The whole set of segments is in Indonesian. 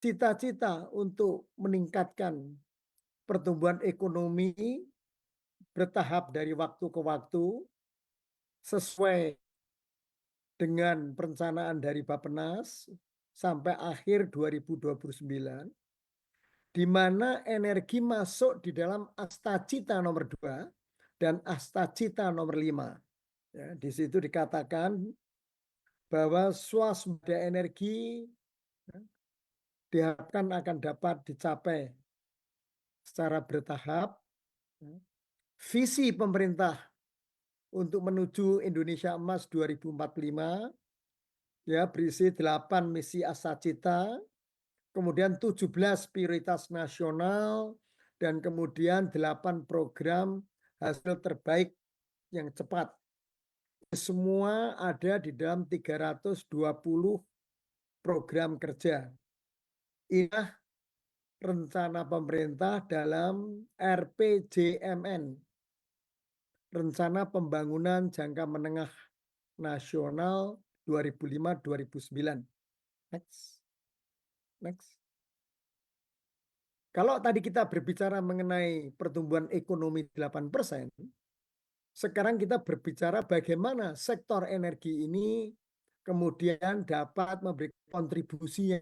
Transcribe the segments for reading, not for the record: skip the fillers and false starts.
cita-cita untuk meningkatkan pertumbuhan ekonomi bertahap dari waktu ke waktu sesuai dengan perencanaan dari Bappenas sampai akhir 2029, di mana energi masuk di dalam Astacita nomor 2 dan Astacita nomor 5. Ya, di situ dikatakan bahwa swasembada energi diharapkan akan dapat dicapai secara bertahap. Visi pemerintah untuk menuju Indonesia Emas 2045 ya berisi 8 misi Astacita, kemudian 17 prioritas nasional, dan kemudian 8 program hasil terbaik yang cepat. Semua ada di dalam 320 program kerja. Inilah rencana pemerintah dalam RPJMN, Rencana Pembangunan Jangka Menengah Nasional 2005-2009. Next. Kalau tadi kita berbicara mengenai pertumbuhan ekonomi 8%, sekarang kita berbicara bagaimana sektor energi ini kemudian dapat memberi kontribusi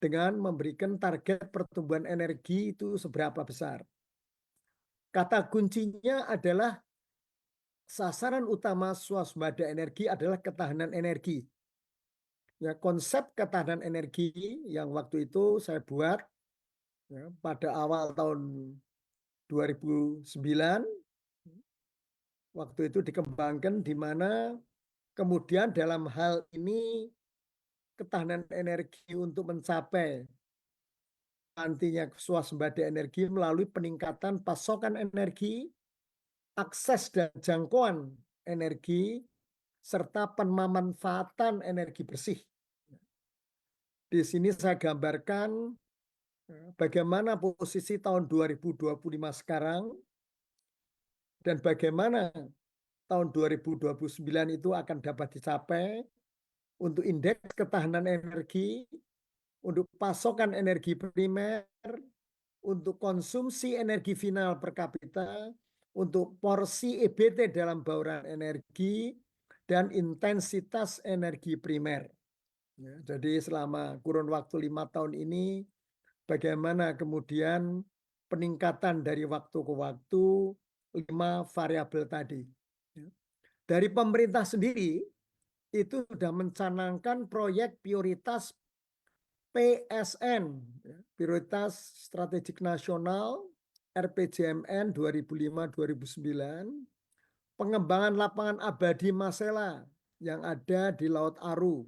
dengan memberikan target pertumbuhan energi itu seberapa besar. Kata kuncinya adalah sasaran utama swasembada energi adalah ketahanan energi. Ya, konsep ketahanan energi yang waktu itu saya buat ya, pada awal tahun 2009, waktu itu dikembangkan di mana kemudian dalam hal ini ketahanan energi untuk mencapai nantinya swasembada energi melalui peningkatan pasokan energi, akses dan jangkauan energi, serta pemanfaatan energi bersih. Di sini saya gambarkan bagaimana posisi tahun 2025 sekarang dan bagaimana tahun 2029 itu akan dapat dicapai untuk indeks ketahanan energi, untuk pasokan energi primer, untuk konsumsi energi final per kapita, untuk porsi EBT dalam bauran energi, dan intensitas energi primer. Ya, jadi selama kurun waktu 5 tahun ini, bagaimana kemudian peningkatan dari waktu ke waktu 5 variabel tadi. Ya. Dari pemerintah sendiri, itu sudah mencanangkan proyek prioritas PSN, Prioritas Strategik Nasional, RPJMN 2005-2009, pengembangan lapangan abadi Masela yang ada di Laut Aru,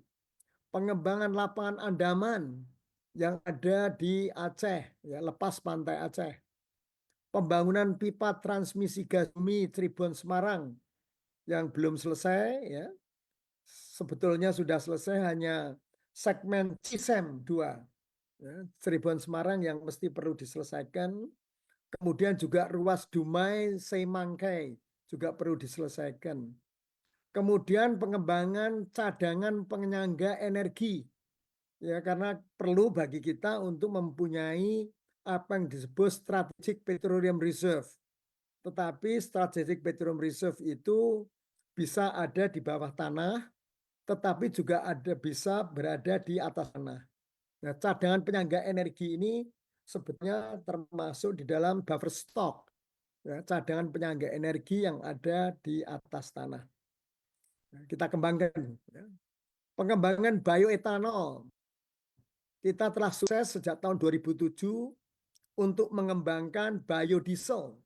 pengembangan lapangan Andaman yang ada di Aceh, ya, lepas pantai Aceh, pembangunan pipa transmisi gas bumi Cirebon Semarang yang belum selesai, ya, sebetulnya sudah selesai hanya segmen Cisem 2, ya, Cirebon Semarang yang mesti perlu diselesaikan. Kemudian juga ruas Dumai Semangkai juga perlu diselesaikan. Kemudian pengembangan cadangan penyangga energi, ya, karena perlu bagi kita untuk mempunyai apa yang disebut strategic petroleum reserve. Tetapi strategic petroleum reserve itu bisa ada di bawah tanah, tetapi juga bisa berada di atas tanah. Nah, cadangan penyangga energi ini sebetulnya termasuk di dalam buffer stock, ya, cadangan penyangga energi yang ada di atas tanah. Nah, kita kembangkan. Ya. Pengembangan bioetanol. Kita telah sukses sejak tahun 2007 untuk mengembangkan biodiesel.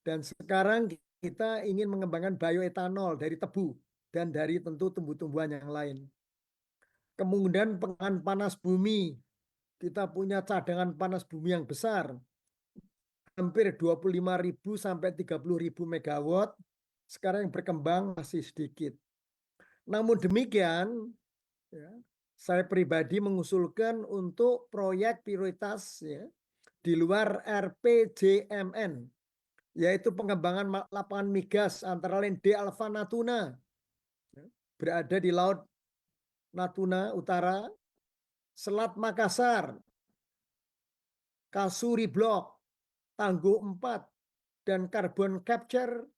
Dan sekarang kita ingin mengembangkan bioetanol dari tebu dan dari tentu tumbuh-tumbuhan yang lain. Kemudian pengembangan panas bumi. Kita punya cadangan panas bumi yang besar. Hampir 25.000 sampai 30.000 megawatt. Sekarang yang berkembang masih sedikit. Namun demikian, ya, saya pribadi mengusulkan untuk proyek prioritas, ya, di luar RPJMN, yaitu pengembangan lapangan migas antara lain D Alpha Natuna, ya, berada di Laut Natuna Utara, Selat Makassar, Kasuri Blok, Tangguh 4, dan carbon capture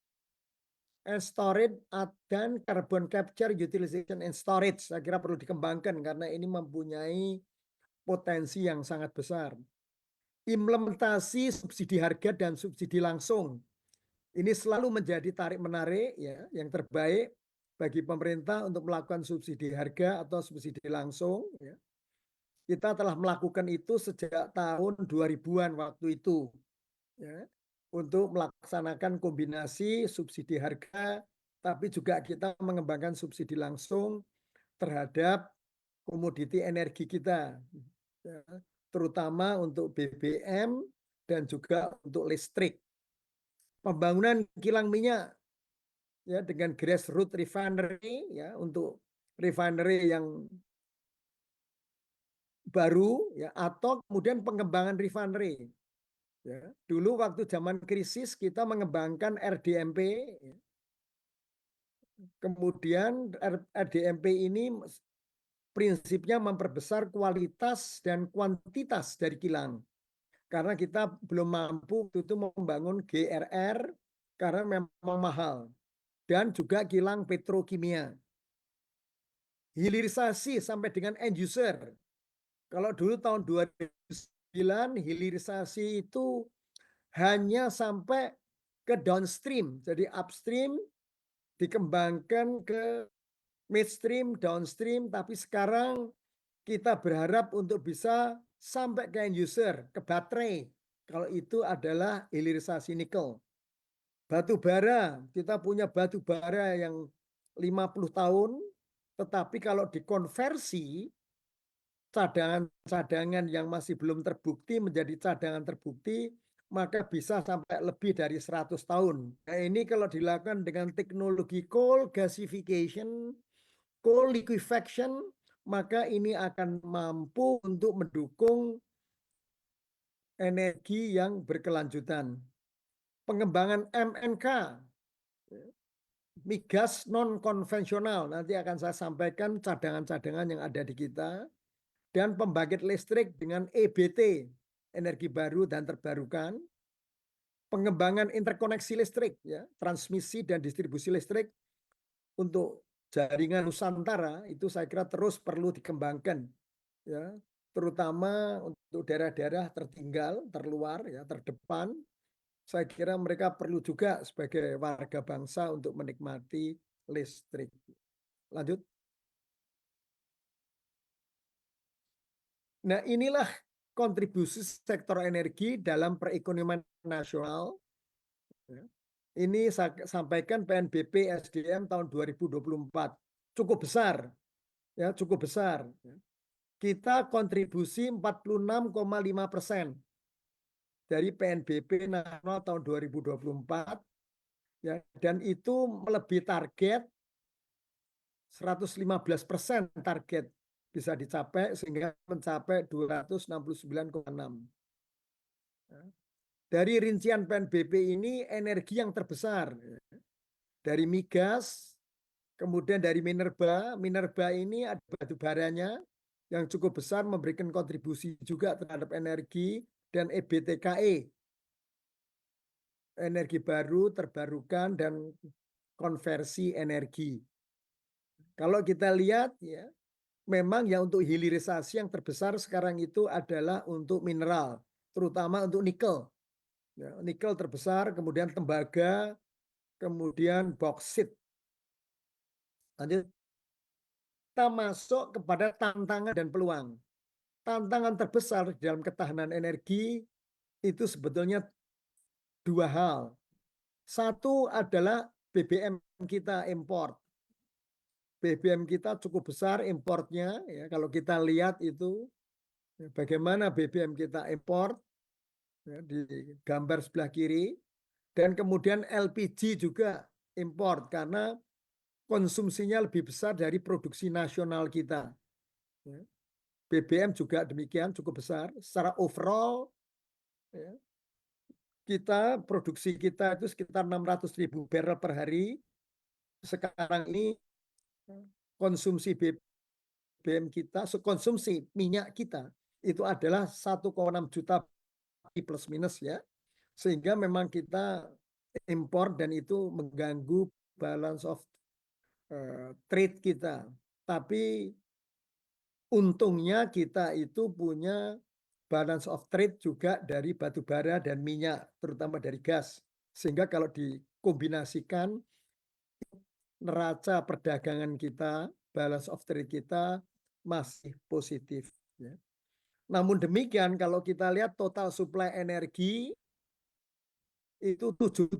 and storage dan carbon capture utilization and storage. Saya kira perlu dikembangkan karena ini mempunyai potensi yang sangat besar. Implementasi subsidi harga dan subsidi langsung. Ini selalu menjadi tarik-menarik ya, yang terbaik bagi pemerintah untuk melakukan subsidi harga atau subsidi langsung. Ya. Kita telah melakukan itu sejak tahun 2000-an waktu itu. Ya, untuk melaksanakan kombinasi subsidi harga, tapi juga kita mengembangkan subsidi langsung terhadap komoditi energi kita. Ya, terutama untuk BBM dan juga untuk listrik. Pembangunan kilang minyak ya dengan grassroots refinery ya untuk refinery yang baru ya atau kemudian pengembangan refinery. Ya, dulu waktu zaman krisis kita mengembangkan RDMP, ya. Kemudian RDMP ini prinsipnya memperbesar kualitas dan kuantitas dari kilang. Karena kita belum mampu itu membangun GRR karena memang mahal. Dan juga kilang petrokimia. Hilirisasi sampai dengan end user. Kalau dulu tahun 2009 hilirisasi itu hanya sampai ke downstream. Jadi upstream dikembangkan ke midstream, downstream, tapi sekarang kita berharap untuk bisa sampai ke end user, ke baterai. Kalau itu adalah hilirisasi nikel. Batu bara, kita punya batu bara yang 50 tahun, tetapi kalau dikonversi, cadangan-cadangan yang masih belum terbukti menjadi cadangan terbukti, maka bisa sampai lebih dari 100 tahun. Nah, ini kalau dilakukan dengan teknologi coal gasification, coal liquefaction, maka ini akan mampu untuk mendukung energi yang berkelanjutan. Pengembangan MNK, migas non konvensional, nanti akan saya sampaikan cadangan-cadangan yang ada di kita, dan pembangkit listrik dengan EBT, energi baru dan terbarukan, pengembangan interkoneksi listrik, ya, transmisi dan distribusi listrik untuk jaringan Nusantara itu saya kira terus perlu dikembangkan, ya, terutama untuk daerah-daerah tertinggal, terluar, ya, terdepan. Saya kira mereka perlu juga sebagai warga bangsa untuk menikmati listrik. Lanjut. Nah, inilah kontribusi sektor energi dalam perekonomian nasional. Ini saya sampaikan PNBP SDM tahun 2024. Cukup besar. Ya, cukup besar. Kita kontribusi 46,5% dari PNBP nasional tahun 2024. Ya, dan itu melebihi target 115% target bisa dicapai sehingga mencapai 269,6. Dari rincian PNBP ini energi yang terbesar dari migas, kemudian dari minerba. Minerba ini ada batu baranya yang cukup besar memberikan kontribusi juga terhadap energi, dan EBTKE, energi baru terbarukan dan konversi energi. Kalau kita lihat ya, memang ya untuk hilirisasi yang terbesar sekarang itu adalah untuk mineral, terutama untuk nikel. Ya, nikel terbesar, kemudian tembaga, kemudian boksit. Lanjut. Kita masuk kepada tantangan dan peluang. Tantangan terbesar dalam ketahanan energi itu sebetulnya dua hal. Satu adalah BBM kita import. BBM kita cukup besar importnya. Ya, kalau kita lihat itu bagaimana BBM kita import ya, di gambar sebelah kiri. Dan kemudian LPG juga import karena konsumsinya lebih besar dari produksi nasional kita. Ya. BBM juga demikian cukup besar. Secara overall, ya, kita produksi kita itu sekitar 600.000 barrel per hari. Sekarang ini konsumsi BBM kita, konsumsi minyak kita itu adalah 1,6 juta plus minus ya. Sehingga memang kita impor dan itu mengganggu balance of trade kita. Tapi untungnya kita itu punya balance of trade juga dari batu bara dan minyak, terutama dari gas. Sehingga kalau dikombinasikan neraca perdagangan kita, balance of trade kita masih positif. Ya. Namun demikian kalau kita lihat total supply energi itu 77%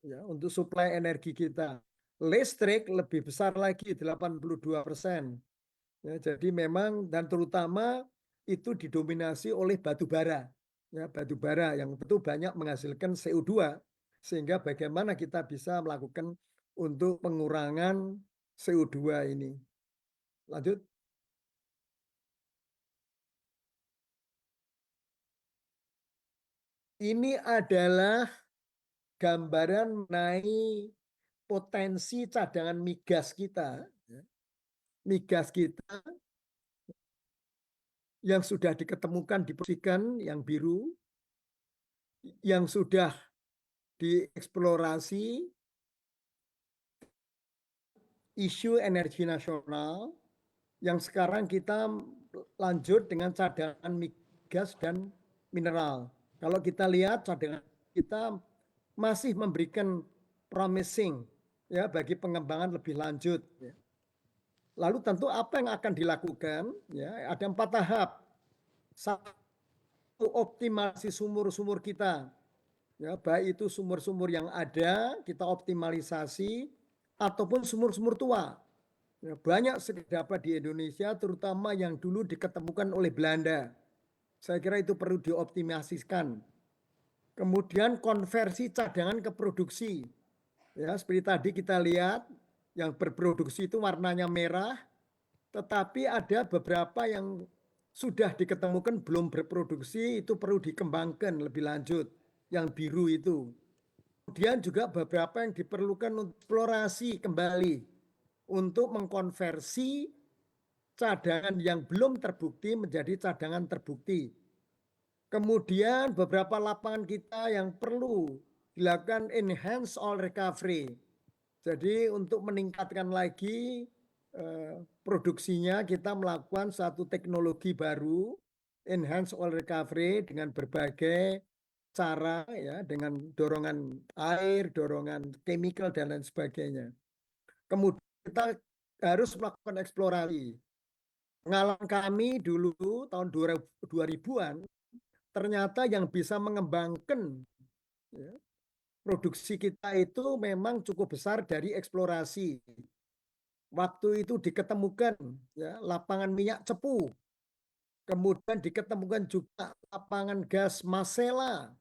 ya untuk suplai energi kita. Listrik lebih besar lagi 82%. Ya, jadi memang dan terutama itu didominasi oleh batu bara. Ya, batu bara yang tentu banyak menghasilkan CO2 sehingga bagaimana kita bisa melakukan untuk pengurangan CO2 ini. Lanjut. Ini adalah gambaran mengenai potensi cadangan migas kita. Migas kita yang sudah diketemukan diprediksikan yang biru, yang sudah dieksplorasi isu energi nasional, yang sekarang kita lanjut dengan cadangan migas dan mineral. Kalau kita lihat cadangan kita masih memberikan promising ya bagi pengembangan lebih lanjut. Lalu tentu apa yang akan dilakukan? Ya, ada 4 tahap. Satu, optimalisasi sumur-sumur kita. Ya, baik itu sumur-sumur yang ada kita optimalisasi ataupun sumur-sumur tua. Ya, banyak dapat di Indonesia, terutama yang dulu diketemukan oleh Belanda. Saya kira itu perlu dioptimasikan. Kemudian konversi cadangan ke produksi. Ya, seperti tadi kita lihat yang berproduksi itu warnanya merah, tetapi ada beberapa yang sudah diketemukan belum berproduksi itu perlu dikembangkan lebih lanjut. Yang biru itu. Kemudian juga beberapa yang diperlukan untuk eksplorasi kembali untuk mengkonversi cadangan yang belum terbukti menjadi cadangan terbukti. Kemudian beberapa lapangan kita yang perlu dilakukan enhance oil recovery. Jadi untuk meningkatkan lagi produksinya kita melakukan satu teknologi baru enhance oil recovery dengan berbagai cara ya dengan dorongan air, dorongan chemical dan lain sebagainya. Kemudian kita harus melakukan eksplorasi. Pengalaman kami dulu tahun 2000-an ternyata yang bisa mengembangkan ya, produksi kita itu memang cukup besar dari eksplorasi. Waktu itu diketemukan ya, lapangan minyak cepu, kemudian diketemukan juga lapangan gas Masela.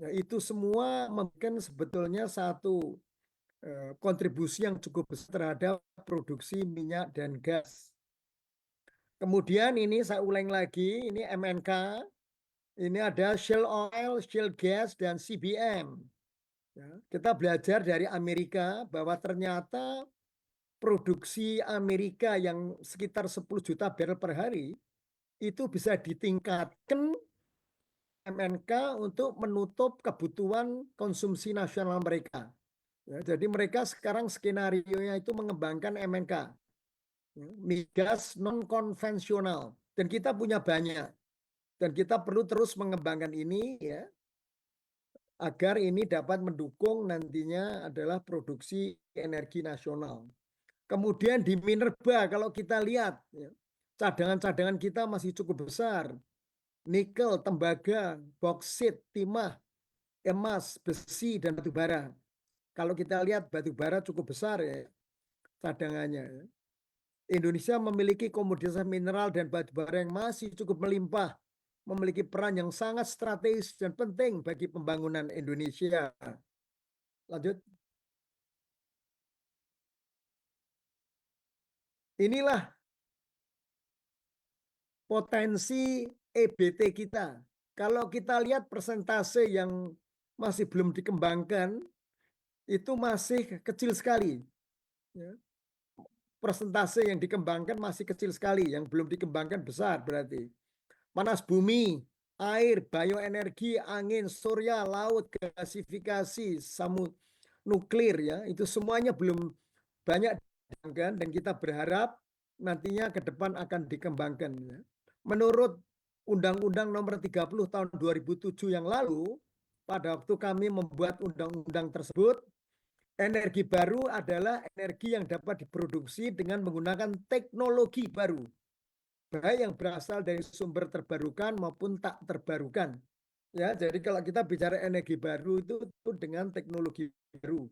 Ya, itu semua mungkin sebetulnya satu kontribusi yang cukup besar terhadap produksi minyak dan gas. Kemudian ini saya ulang lagi, ini MNK, ini ada shale oil, shale gas, dan CBM. Ya, kita belajar dari Amerika bahwa ternyata produksi Amerika yang sekitar 10 juta barrel per hari itu bisa ditingkatkan MNK untuk menutup kebutuhan konsumsi nasional mereka. Ya, jadi mereka sekarang skenario-nya itu mengembangkan MNK, migas non konvensional, dan kita punya banyak, dan kita perlu terus mengembangkan ini ya agar ini dapat mendukung nantinya adalah produksi energi nasional. Kemudian di minerba kalau kita lihat ya, cadangan-cadangan kita masih cukup besar, nikel, tembaga, boksit, timah, emas, besi, dan batu bara. Kalau kita lihat batu bara cukup besar ya cadangannya. Indonesia memiliki komoditas mineral dan batu bara yang masih cukup melimpah, memiliki peran yang sangat strategis dan penting bagi pembangunan Indonesia. Lanjut. Inilah potensi EBT kita. Kalau kita lihat persentase yang masih belum dikembangkan, itu masih kecil sekali. persentase yang dikembangkan masih kecil sekali, yang belum dikembangkan besar berarti. Panas bumi, air, bioenergi, angin, surya, laut, gasifikasi, nuklir ya, itu semuanya belum banyak dikembangkan dan kita berharap nantinya ke depan akan dikembangkan ya. Menurut Undang-Undang Nomor 30 Tahun 2007 yang lalu, pada waktu kami membuat undang-undang tersebut, energi baru adalah energi yang dapat diproduksi dengan menggunakan teknologi baru, baik yang berasal dari sumber terbarukan maupun tak terbarukan. Ya, jadi kalau kita bicara energi baru itu dengan teknologi baru.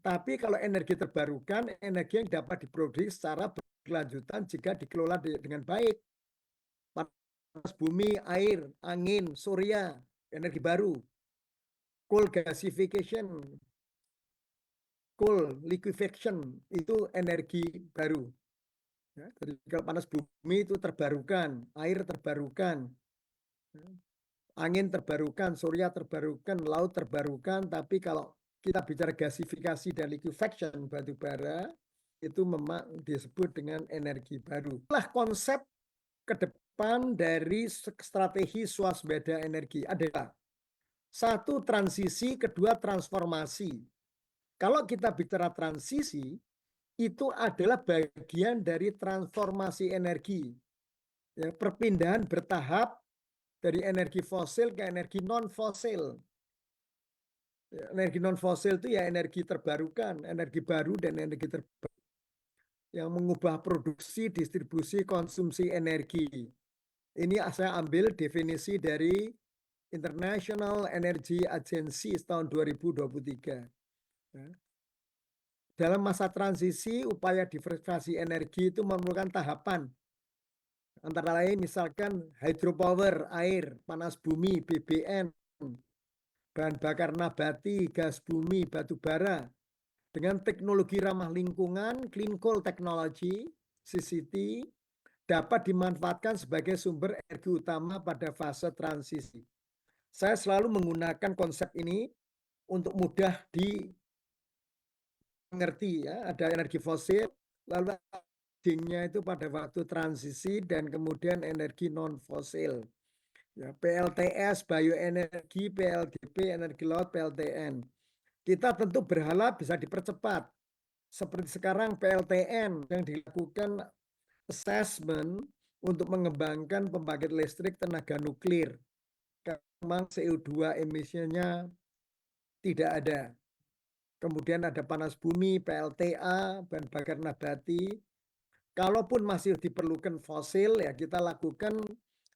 Tapi kalau energi terbarukan, energi yang dapat diproduksi secara berkelanjutan jika dikelola dengan baik. Panas bumi, air, angin, surya, energi baru. Coal gasification, coal liquefaction itu energi baru. Ya, jadi kalau panas bumi itu terbarukan, air terbarukan, angin terbarukan, surya terbarukan, laut terbarukan. Tapi kalau kita bicara gasifikasi dan liquefaction batu bara, itu memang disebut dengan energi baru. Itulah konsep ke depan dari strategi swasembada energi adalah satu, transisi, kedua, transformasi. Kalau kita bicara transisi, itu adalah bagian dari transformasi energi. Ya, perpindahan bertahap dari energi fosil ke energi non-fosil. Ya, energi non-fosil itu ya energi terbarukan, energi baru dan energi terbarukan yang mengubah produksi, distribusi, konsumsi energi. Ini saya ambil definisi dari International Energy Agency tahun 2023. Ya. Dalam masa transisi, upaya diversifikasi energi itu memerlukan tahapan. Antara lain misalkan hydropower, air, panas bumi, BBM, bahan bakar nabati, gas bumi, batu bara, dengan teknologi ramah lingkungan, clean coal technology, CCT, dapat dimanfaatkan sebagai sumber energi utama pada fase transisi. Saya selalu menggunakan konsep ini untuk mudah dimengerti ya. Ada energi fosil, lalu nya itu pada waktu transisi dan kemudian energi non fosil. Ya, PLTS, bioenergi, PLDP, energi laut, PLTN. Kita tentu berharap bisa dipercepat. Seperti sekarang PLTN yang dilakukan assessment untuk mengembangkan pembangkit listrik tenaga nuklir. Memang CO2 emisinya tidak ada. Kemudian ada panas bumi, PLTA, bahan bakar nabati. Kalaupun masih diperlukan fosil, ya kita lakukan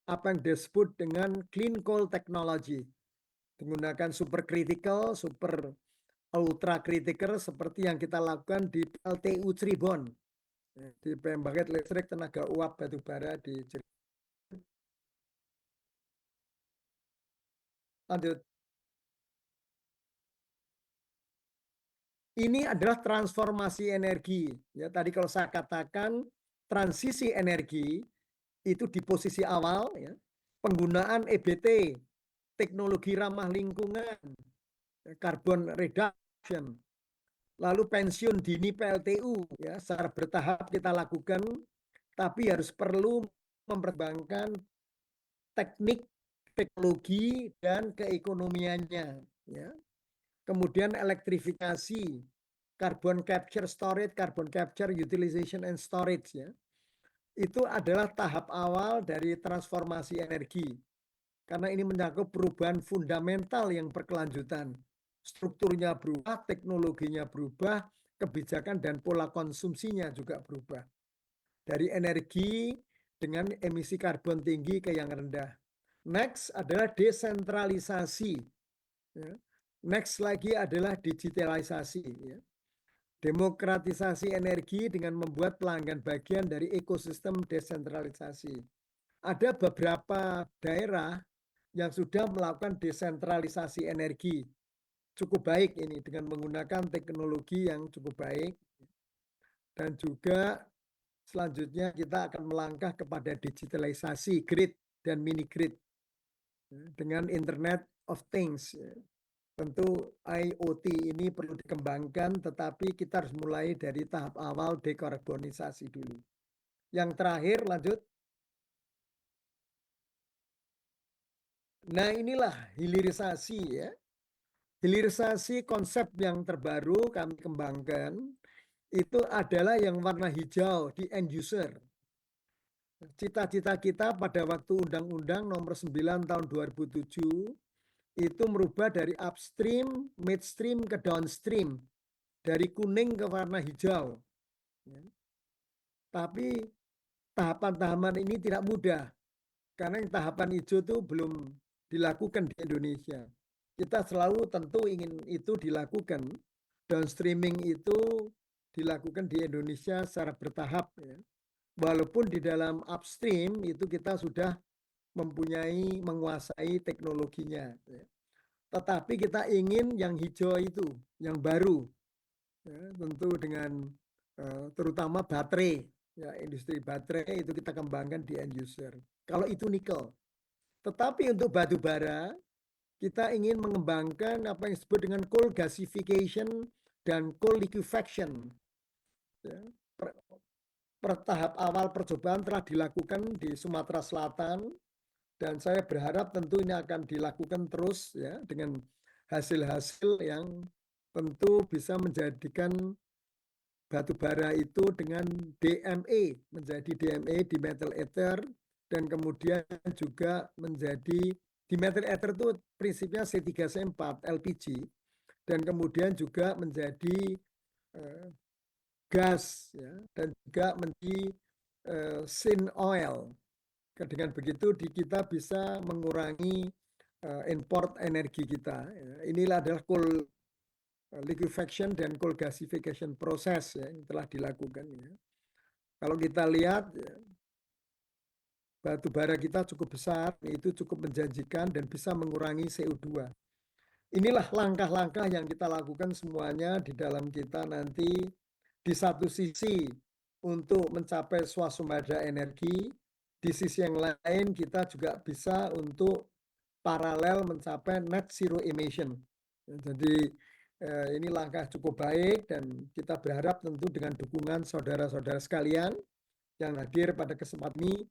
apa yang disebut dengan clean coal technology. Menggunakan super critical, super ultra critical seperti yang kita lakukan di PLTU Cirebon. Di pembangkit listrik tenaga uap batu bara di Cirebon. Lanjut. Ini adalah transformasi energi. Ya, tadi kalau saya katakan transisi energi itu di posisi awal, ya, penggunaan EBT, teknologi ramah lingkungan, carbon reduction, lalu pensiun dini PLTU, ya, secara bertahap kita lakukan, tapi harus perlu mempertimbangkan teknik, teknologi, dan keekonomiannya. Ya. Kemudian elektrifikasi, carbon capture storage, carbon capture utilization and storage ya. Itu adalah tahap awal dari transformasi energi. Karena ini menyangkut perubahan fundamental yang berkelanjutan. Strukturnya berubah, teknologinya berubah, kebijakan dan pola konsumsinya juga berubah. Dari energi dengan emisi karbon tinggi ke yang rendah. Next adalah desentralisasi. Ya. Next lagi adalah digitalisasi. Ya. Demokratisasi energi dengan membuat pelanggan bagian dari ekosistem desentralisasi. Ada beberapa daerah yang sudah melakukan desentralisasi energi. Cukup baik ini dengan menggunakan teknologi yang cukup baik. Dan juga selanjutnya kita akan melangkah kepada digitalisasi grid dan mini grid dengan Internet of Things. Tentu IoT ini perlu dikembangkan, tetapi kita harus mulai dari tahap awal dekarbonisasi dulu. Yang terakhir, lanjut. Nah, inilah hilirisasi ya. Hilirisasi konsep yang terbaru kami kembangkan itu adalah yang warna hijau di end user. Cita-cita kita pada waktu Undang-Undang Nomor 9 Tahun 2007 itu merubah dari upstream, midstream ke downstream, dari kuning ke warna hijau. Tapi tahapan-tahapan ini tidak mudah, karena yang tahapan hijau itu belum dilakukan di Indonesia. Kita selalu tentu ingin itu dilakukan. Downstreaming itu dilakukan di Indonesia secara bertahap. Ya. Walaupun di dalam upstream itu kita sudah menguasai teknologinya. Ya. Tetapi kita ingin yang hijau itu, yang baru. Ya, tentu dengan terutama baterai. Ya, industri baterai itu kita kembangkan di end user. Kalau itu nikel. Tetapi untuk batu bara, kita ingin mengembangkan apa yang disebut dengan coal gasification dan coal liquefaction. Ya, tahap awal percobaan telah dilakukan di Sumatera Selatan, dan saya berharap tentu ini akan dilakukan terus ya dengan hasil-hasil yang tentu bisa menjadikan batu bara itu dengan DME, menjadi DME di metal ether, dan kemudian juga menjadi di metal ether itu prinsipnya C3C4 LPG, dan kemudian juga menjadi gas ya, dan juga menjadi syn oil. Dengan begitu kita bisa mengurangi import energi kita. Inilah adalah coal liquefaction dan coal gasification proses ya, yang telah dilakukan. Ya. Kalau kita lihat ya, batu bara kita cukup besar, itu cukup menjanjikan dan bisa mengurangi CO2. Inilah langkah-langkah yang kita lakukan semuanya di dalam kita nanti di satu sisi untuk mencapai swasembada energi, di sisi yang lain kita juga bisa untuk paralel mencapai net zero emission. Jadi ini langkah cukup baik dan kita berharap tentu dengan dukungan saudara-saudara sekalian yang hadir pada kesempatan ini,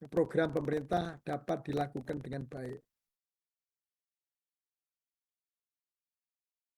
program pemerintah dapat dilakukan dengan baik.